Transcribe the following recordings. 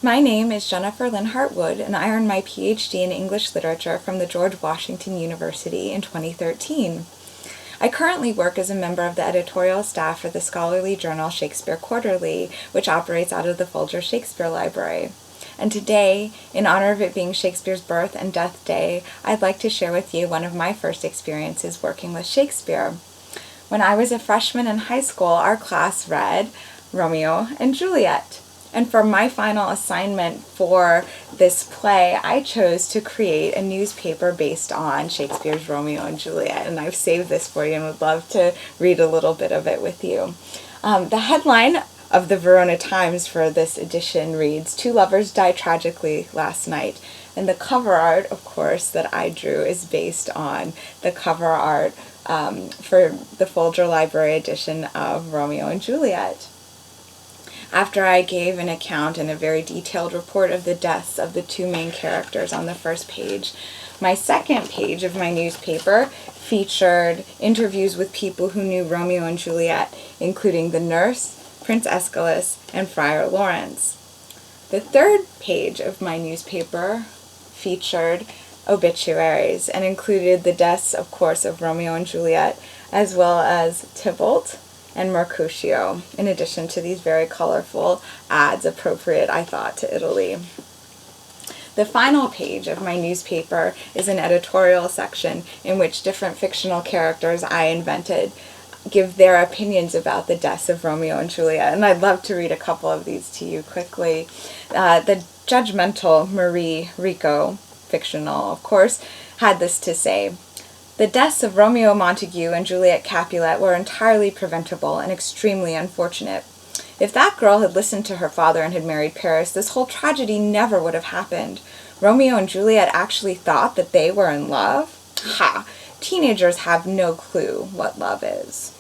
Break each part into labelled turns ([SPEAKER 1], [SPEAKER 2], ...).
[SPEAKER 1] My name is Jennifer Lynn Hartwood, and I earned my PhD in English Literature from the George Washington University in 2013. I currently work as a member of the editorial staff for the scholarly journal Shakespeare Quarterly, which operates out of the Folger Shakespeare Library. And today, in honor of it being Shakespeare's birth and death day, I'd like to share with you one of my first experiences working with Shakespeare. When I was a freshman in high school, our class read Romeo and Juliet. And for my final assignment for this play, I chose to create a newspaper based on Shakespeare's Romeo and Juliet. And I've saved this for you and would love to read a little bit of it with you. The headline of the Verona Times for this edition reads, "Two lovers died tragically last night." And the cover art, of course, that I drew is based on the cover art for the Folger Library edition of Romeo and Juliet. After I gave an account and a very detailed report of the deaths of the two main characters on the first page, my second page of my newspaper featured interviews with people who knew Romeo and Juliet, including the nurse, Prince Aeschylus, and Friar Lawrence. The third page of my newspaper featured obituaries and included the deaths, of course, of Romeo and Juliet, as well as Tybalt and Mercutio, in addition to these very colorful ads appropriate, I thought, to Italy. The final page of my newspaper is an editorial section in which different fictional characters I invented give their opinions about the deaths of Romeo and Juliet, and I'd love to read a couple of these to you quickly. The judgmental Marie Rico, fictional, of course, had this to say: "The deaths of Romeo Montague and Juliet Capulet were entirely preventable and extremely unfortunate. If that girl had listened to her father and had married Paris, this whole tragedy never would have happened. Romeo and Juliet actually thought that they were in love? Ha! Teenagers have no clue what love is."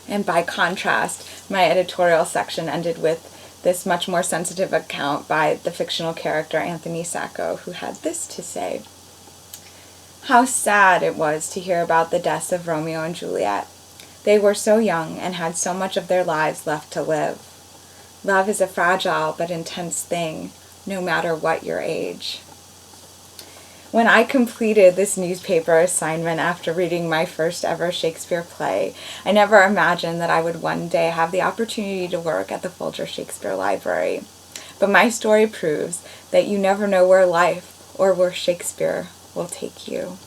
[SPEAKER 1] And by contrast, my editorial section ended with this much more sensitive account by the fictional character Anthony Sacco, who had this to say: "How sad it was to hear about the deaths of Romeo and Juliet. They were so young and had so much of their lives left to live. Love is a fragile but intense thing, no matter what your age." When I completed this newspaper assignment after reading my first ever Shakespeare play, I never imagined that I would one day have the opportunity to work at the Folger Shakespeare Library. But my story proves that you never know where life or where Shakespeare will take you.